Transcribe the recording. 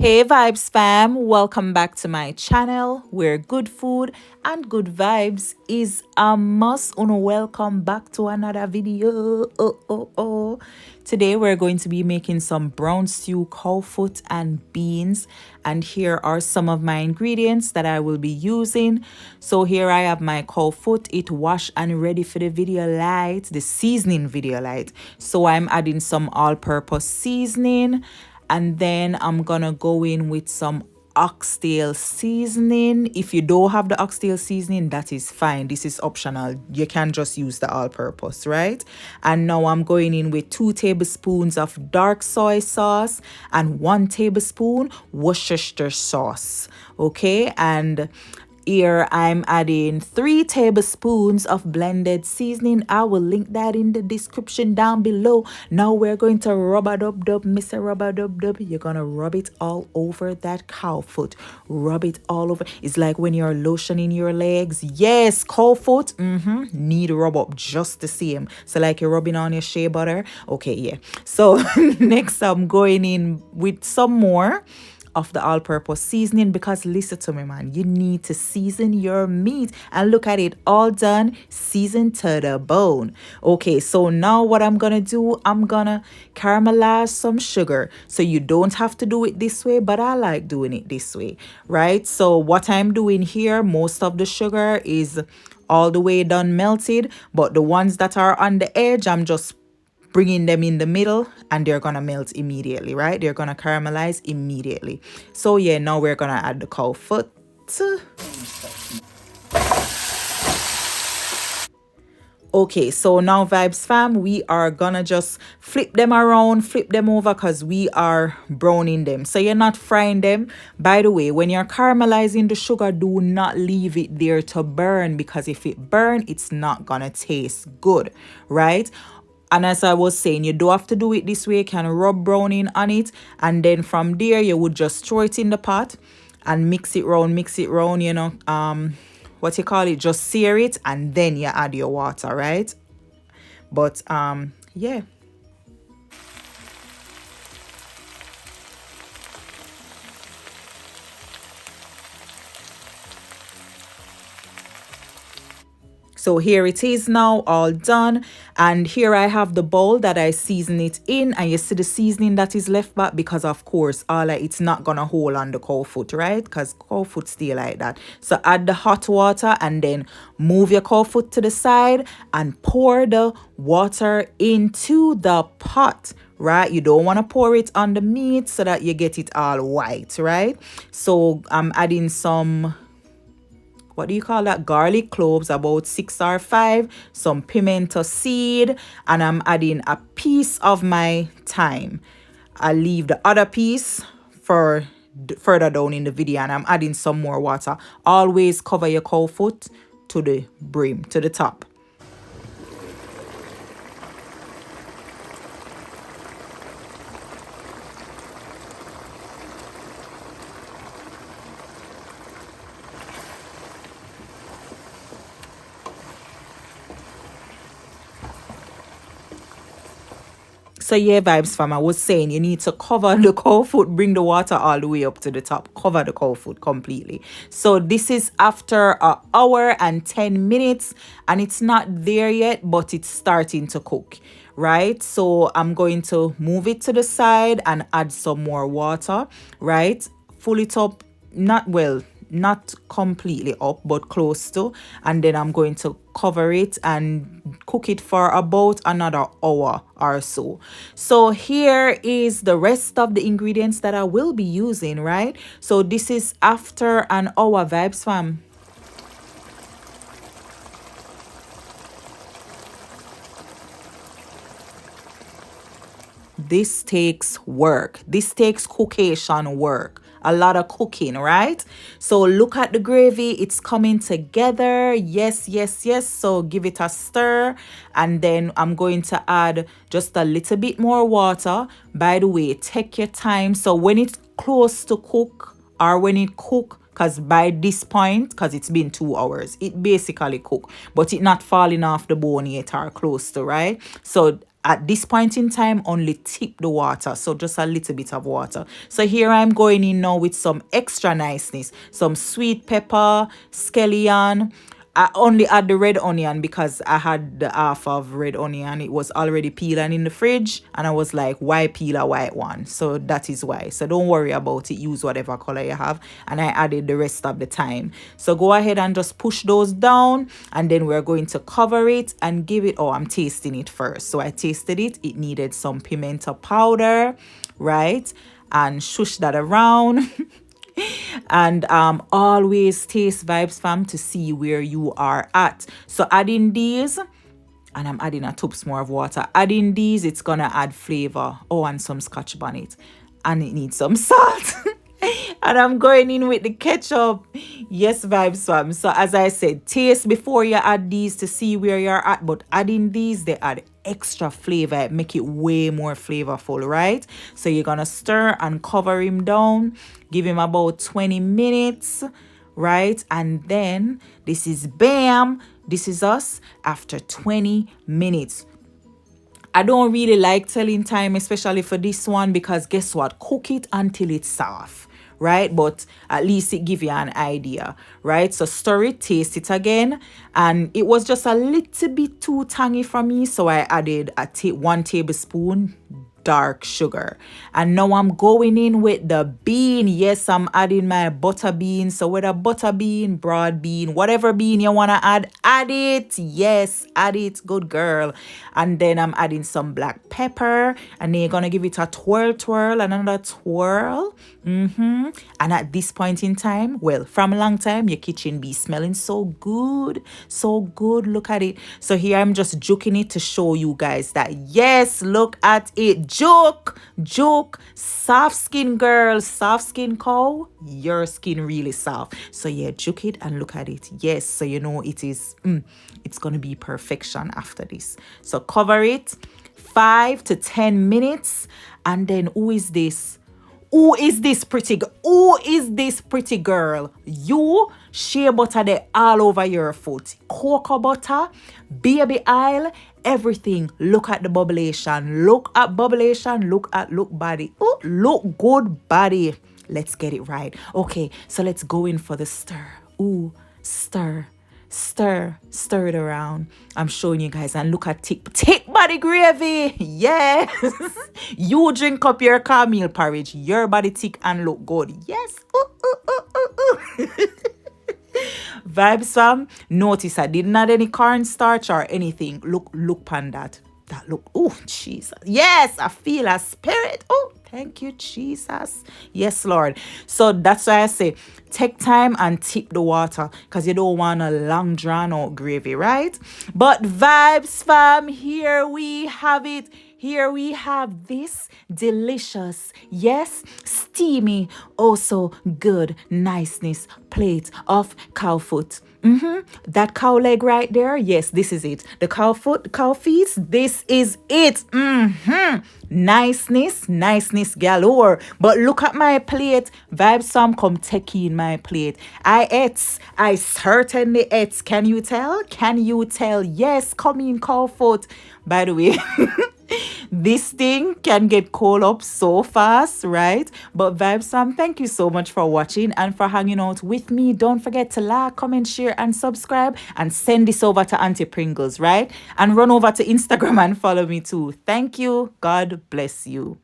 Hey Vibes fam, welcome back to my channel where good food and good vibes is a must. Welcome back to another video. Today we're going to be making some brown stew cow foot and beans, and here are some of my ingredients that I will be using. So here I have my cow foot, it washed and ready for the video light, the seasoning video light. So I'm adding some all-purpose seasoning. And then I'm gonna go in with some oxtail seasoning. If you don't have the oxtail seasoning, that is fine. This is optional. You can just use the all-purpose, right? And now I'm going in with 2 tablespoons of dark soy sauce and 1 tablespoon Worcestershire sauce. Okay, and here I'm adding 3 tablespoons of blended seasoning. I will link that in the description down below. Now we're going to rub a dub dub, Mr. Rub a dub dub. You're gonna rub it all over that cow foot. Rub it all over. It's like when you're lotioning your legs. Yes, cow foot. Need rub up just the same. So like you're rubbing on your shea butter. Okay, yeah. So next I'm going in with some more of the all-purpose seasoning, because listen to me, man, you need to season your meat. And look at it, all done, seasoned to the bone. Okay, so now what I'm gonna do, I'm gonna caramelize some sugar. So you don't have to do it this way, but I like doing it this way, right? So what I'm doing here, most of the sugar is all the way done melted, but the ones that are on the edge, I'm just bringing them in the middle, and they're gonna melt immediately, right? They're gonna caramelize immediately. So yeah, now we're gonna add the cow foot. Okay, so now Vibes fam, we are gonna just flip them around, flip them over, because we are browning them. So you're not frying them. By the way, when you're caramelizing the sugar, do not leave it there to burn, because if it burn, it's not gonna taste good, right? And as I was saying, you don't have to do it this way. You can rub browning on it, and then from there you would just throw it in the pot and mix it round, you know, what you call it, just sear it, and then you add your water, right? But yeah. So here it is now, all done. And here I have the bowl that I season it in. And you see the seasoning that is left back, because of course, it's not gonna hold on the cow foot, right? Because cow foot stay like that. So add the hot water and then move your cow foot to the side and pour the water into the pot, right? You don't want to pour it on the meat so that you get it all white, right? So I'm adding some, what do you call that, garlic cloves, about 6 or 5, some pimento seed, and I'm adding a piece of my thyme. I'll leave the other piece for further down in the video, and I'm adding some more water. Always cover your cow foot to the brim, to the top. So yeah, Vibes fam, I was saying you need to cover the cow foot, bring the water all the way up to the top, cover the cow foot completely. So this is after an hour and 10 minutes, and it's not there yet, but it's starting to cook, right? So I'm going to move it to the side and add some more water, right? Full it up, not completely up, but close to, and then I'm going to cover it and cook it for about another hour or so. So here is the rest of the ingredients that I will be using, right? So this is after an hour, Vibes fam. This takes work. This takes cookation work. A lot of cooking, right? So look at the gravy. It's coming together. Yes, yes, yes. So give it a stir. And then I'm going to add just a little bit more water. By the way, take your time. So when it's close to cook, or when it cook, because by this point, because it's been 2 hours, it basically cook, but it not falling off the bone yet or close to, right? So at this point in time, only tip the water, so just a little bit of water. So here I'm going in now with some extra niceness, some sweet pepper, scallion. I only add the red onion because I had the half of red onion. It was already peeling in the fridge, and I was like, why peel a white one? So that is why. So don't worry about it. Use whatever color you have. And I added the rest of the time. So go ahead and just push those down, and then we're going to cover it and give it. Oh, I'm tasting it first. So I tasted it. It needed some pimento powder, right? And shush that around. And always taste Vybz fam to see where you are at. So adding these, and I'm adding a tubs more of water. Adding these, it's gonna add flavor. Oh, and some scotch bonnet, and it needs some salt. And I'm going in with the ketchup. Yes, Vybz fam. So as I said, taste before you add these to see where you're at. But adding these, they add extra flavor, make it way more flavorful, right? So you're gonna stir and cover him down, give him about 20 minutes, right? And then this is bam, this is us after 20 minutes. I don't really like telling time, especially for this one, because guess what? Cook it until it's soft, right? But at least it give you an idea, right? So stir it, taste it again. And it was just a little bit too tangy for me, so I added 1 tablespoon dark sugar. And now I'm going in with the bean. Yes, I'm adding my butter bean. So whether butter bean, broad bean, whatever bean you want to add it. Yes, add it. Good girl. And then I'm adding some black pepper, and then you're gonna give it a twirl, and another twirl. And at this point in time, well, from a long time, your kitchen be smelling so good, so good. Look at it. So here I'm just juking it to show you guys that yes, look at it. Joke, soft skin girl, soft skin cow, your skin really soft. So yeah, juke it and look at it. Yes, so you know it is it's gonna be perfection after this. So cover it 5 to 10 minutes. And then who is this? Who is this pretty girl? Who is this pretty girl? You shea butter there all over your foot. Cocoa butter, baby oil, everything. Look at the bubblation. Look at bubblation. Look body. Oh, look good body. Let's get it right. Okay, so let's go in for the stir. Ooh, stir it around. I'm showing you guys, and look at thick body gravy. Yes. You drink up your cornmeal porridge, your body thick and look good. Yes. Ooh. Vybz fam, notice I didn't add any cornstarch or anything. Look on that look. Oh, Jesus. Yes, I feel a spirit. Oh, thank you, Jesus. Yes, Lord. So that's why I say take time and tip the water, because you don't want a long drawn out gravy, right? But Vybz fam, here we have it. Here we have this delicious, yes, steamy, also good niceness plate of cow foot. That cow leg right there, yes, this is it. The cow foot, cow feet, this is it. Niceness galore. But look at my plate. Vybz fam, come take in my plate. I certainly ate. Can you tell? Yes, come in, cow foot. By the way, this thing can get cold up so fast, right? But Vybz fam, thank you so much for watching and for hanging out with me. Don't forget to like, comment, share, and subscribe, and send this over to Auntie Pringles, right? And run over to Instagram and follow me too. Thank you. God bless you.